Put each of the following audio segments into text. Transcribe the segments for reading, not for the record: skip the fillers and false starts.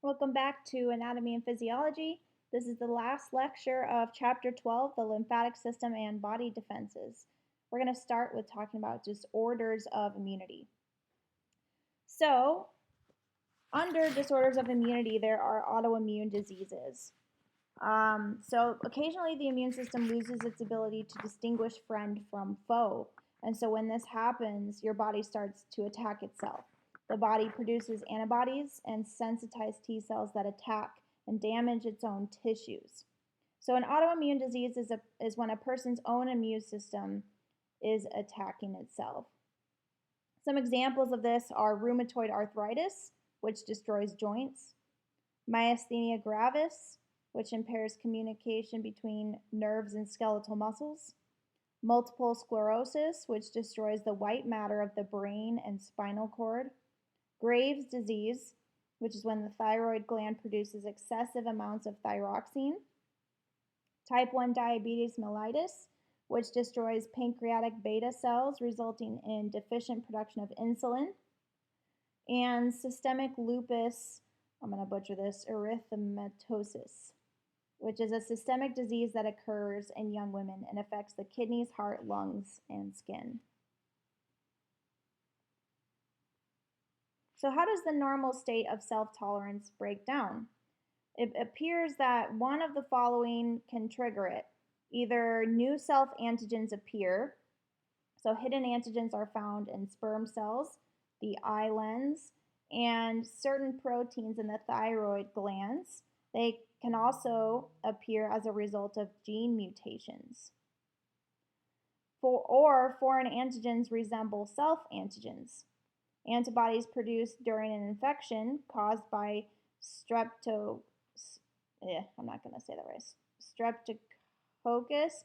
Welcome back to Anatomy and Physiology. This is the last lecture of Chapter 12, the lymphatic system and body defenses. We're going to start with talking about disorders of immunity. So, under disorders of immunity, there are autoimmune diseases. Occasionally the immune system loses its ability to distinguish friend from foe. And so when this happens, your body starts to attack itself. The body produces antibodies and sensitized T cells that attack and damage its own tissues. So an autoimmune disease is when a person's own immune system is attacking itself. Some examples of this are rheumatoid arthritis, which destroys joints, myasthenia gravis, which impairs communication between nerves and skeletal muscles, multiple sclerosis, which destroys the white matter of the brain and spinal cord, Graves' disease, which is when the thyroid gland produces excessive amounts of thyroxine, type 1 diabetes mellitus, which destroys pancreatic beta cells, resulting in deficient production of insulin, and systemic lupus, I'm going to butcher this, erythematosus, which is a systemic disease that occurs in young women and affects the kidneys, heart, lungs, and skin. So how does the normal state of self-tolerance break down? It appears that one of the following can trigger it. Either new self-antigens appear, so hidden antigens are found in sperm cells, the eye lens, and certain proteins in the thyroid glands. They can also appear as a result of gene mutations. Or foreign antigens resemble self-antigens. Antibodies produced during an infection caused by Streptococcus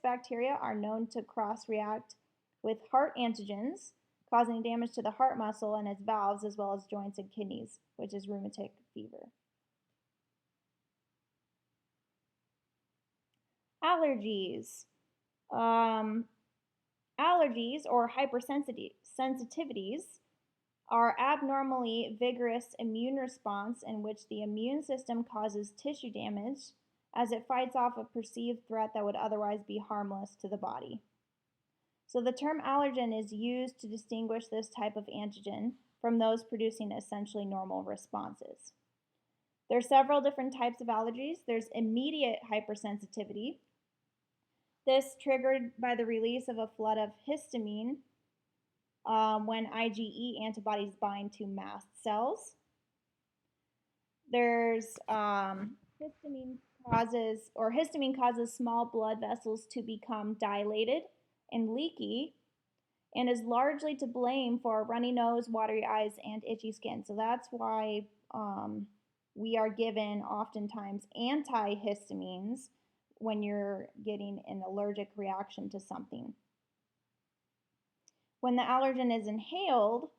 bacteria are known to cross-react with heart antigens, causing damage to the heart muscle and its valves as well as joints and kidneys, which is rheumatic fever. Allergies. Allergies or hypersensitivities are abnormally vigorous immune response in which the immune system causes tissue damage as it fights off a perceived threat that would otherwise be harmless to the body. So the term allergen is used to distinguish this type of antigen from those producing essentially normal responses. There are several different types of allergies. There's immediate hypersensitivity. This triggered by the release of a flood of histamine when IgE antibodies bind to mast cells. There's histamine causes small blood vessels to become dilated and leaky and is largely to blame for runny nose, watery eyes, and itchy skin. So that's why we are given oftentimes antihistamines when you're getting an allergic reaction to something. When the allergen is inhaled,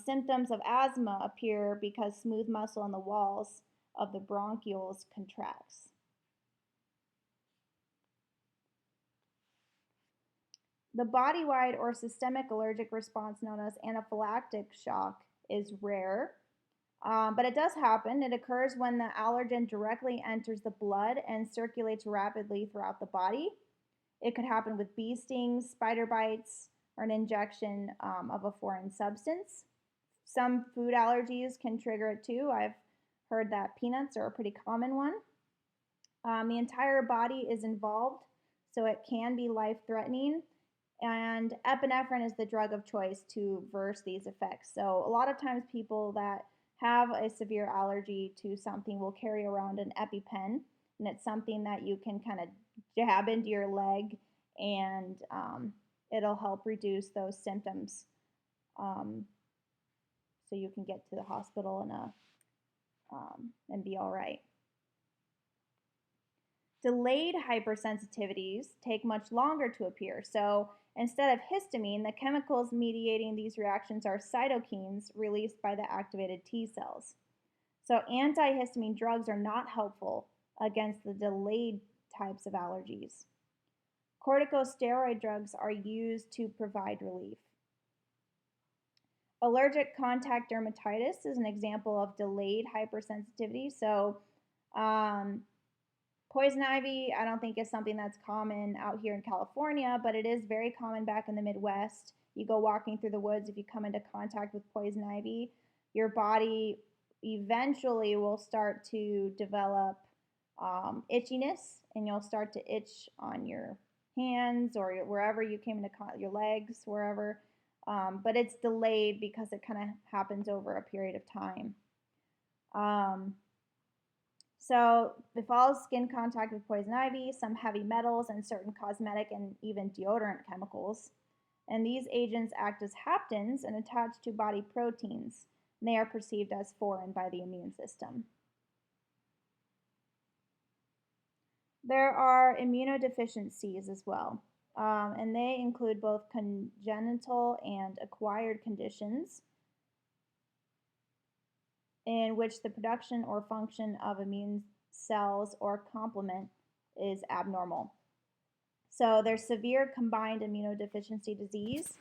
symptoms of asthma appear because smooth muscle in the walls of the bronchioles contracts. The body-wide or systemic allergic response known as anaphylactic shock is rare, but it does happen. It occurs when the allergen directly enters the blood and circulates rapidly throughout the body. It could happen with bee stings, spider bites, or an injection of a foreign substance. Some food allergies can trigger it too. I've heard that peanuts are a pretty common one. The entire body is involved, so it can be life-threatening. And epinephrine is the drug of choice to reverse these effects. So a lot of times people that have a severe allergy to something will carry around an EpiPen, and it's something that you can kind of jab into your leg, and it'll help reduce those symptoms so you can get to the hospital and be all right. Delayed hypersensitivities take much longer to appear. So instead of histamine, the chemicals mediating these reactions are cytokines released by the activated T cells. So antihistamine drugs are not helpful against the delayed types of allergies. Corticosteroid drugs are used to provide relief. Allergic contact dermatitis is an example of delayed hypersensitivity. So, um, poison ivy, I don't think is something that's common out here in California, but it is very common back in the Midwest. You go walking through the woods, if you come into contact with poison ivy, your body eventually will start to develop itchiness, and you'll start to itch on your hands or wherever you came into your legs, wherever. But it's delayed because it kind of happens over a period of time. So it follows skin contact with poison ivy, some heavy metals, and certain cosmetic and even deodorant chemicals. And these agents act as haptens and attach to body proteins, and they are perceived as foreign by the immune system. There are immunodeficiencies as well, and they include both congenital and acquired conditions in which the production or function of immune cells or complement is abnormal. So there's severe combined immunodeficiency disease,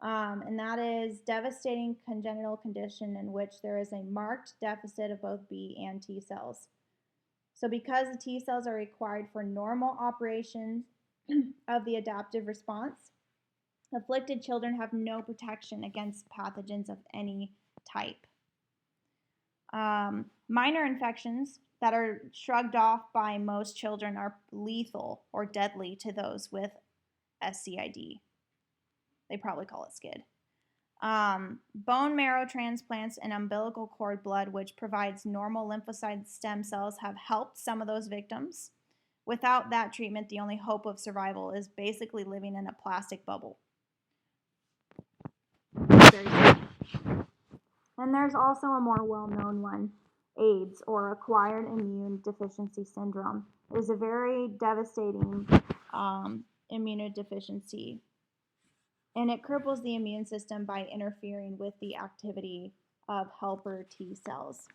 and that is devastating congenital condition in which there is a marked deficit of both B and T cells. So because the T cells are required for normal operation of the adaptive response, afflicted children have no protection against pathogens of any type. Minor infections that are shrugged off by most children are lethal or deadly to those with SCID. They probably call it SCID. Bone marrow transplants and umbilical cord blood, which provides normal lymphocyte stem cells, have helped some of those victims. Without that treatment, the only hope of survival is basically living in a plastic bubble. And there's also a more well-known one, AIDS, or acquired immune deficiency syndrome. It is a very devastating immunodeficiency, and it cripples the immune system by interfering with the activity of helper T cells.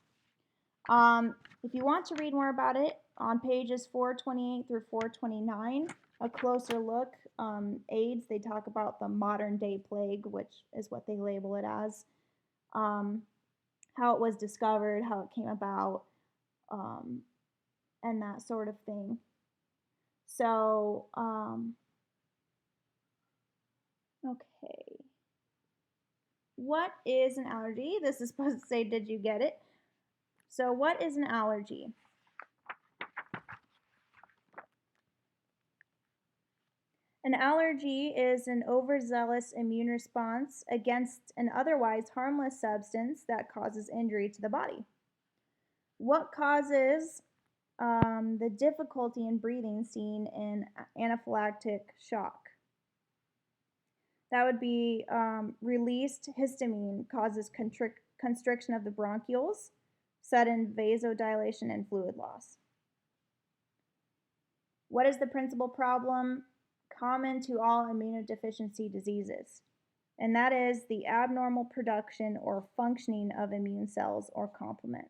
If you want to read more about it, on pages 428 through 429, a closer look, AIDS, they talk about the modern day plague, which is what they label it as. How it was discovered, how it came about, and that sort of thing. So, okay. What is an allergy? This is supposed to say, did you get it? So, what is an allergy? An allergy is an overzealous immune response against an otherwise harmless substance that causes injury to the body. What causes the difficulty in breathing seen in anaphylactic shock? That would be released histamine causes constriction of the bronchioles, sudden vasodilation, and fluid loss. What is the principal problem common to all immunodeficiency diseases? And that is the abnormal production or functioning of immune cells or complement.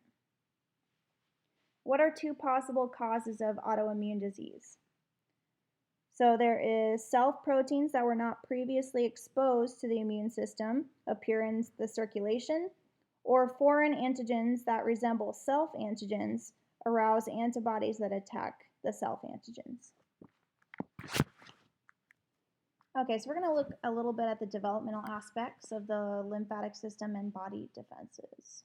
What are two possible causes of autoimmune disease? So there is self-proteins that were not previously exposed to the immune system appear in the circulation, or foreign antigens that resemble self-antigens arouse antibodies that attack the self-antigens. Okay, so we're going to look a little bit at the developmental aspects of the lymphatic system and body defenses.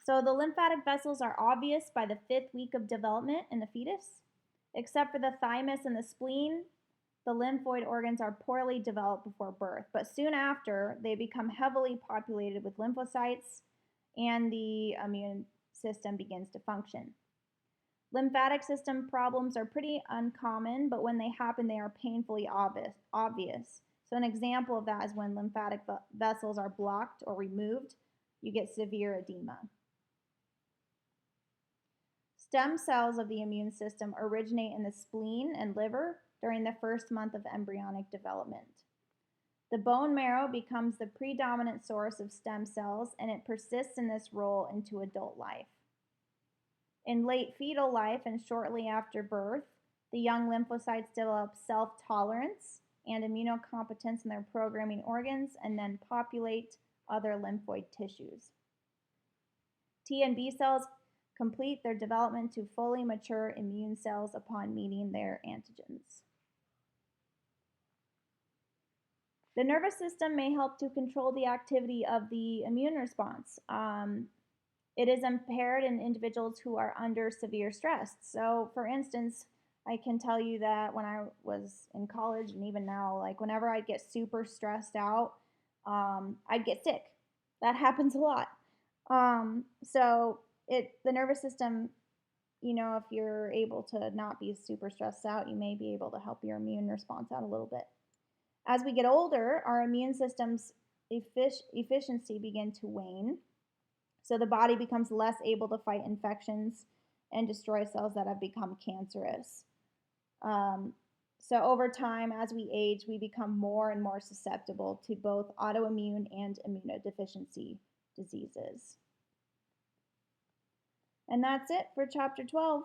So the lymphatic vessels are obvious by the 5th week of development in the fetus. Except for the thymus and the spleen, the lymphoid organs are poorly developed before birth, but soon after, they become heavily populated with lymphocytes and the immune system begins to function. Lymphatic system problems are pretty uncommon, but when they happen, they are painfully obvious. So an example of that is when lymphatic vessels are blocked or removed, you get severe edema. Stem cells of the immune system originate in the spleen and liver during the first month of embryonic development. The bone marrow becomes the predominant source of stem cells, and it persists in this role into adult life. In late fetal life and shortly after birth, the young lymphocytes develop self-tolerance and immunocompetence in their programming organs, and then populate other lymphoid tissues. T and B cells complete their development to fully mature immune cells upon meeting their antigens. The nervous system may help to control the activity of the immune response. It is impaired in individuals who are under severe stress. So, for instance, I can tell you that when I was in college and even now, like whenever I'd get super stressed out, I'd get sick. That happens a lot. So the nervous system, if you're able to not be super stressed out, you may be able to help your immune response out a little bit. As we get older, our immune system's efficiency begins to wane. So the body becomes less able to fight infections and destroy cells that have become cancerous. So over time, as we age, we become more and more susceptible to both autoimmune and immunodeficiency diseases. And that's it for chapter 12.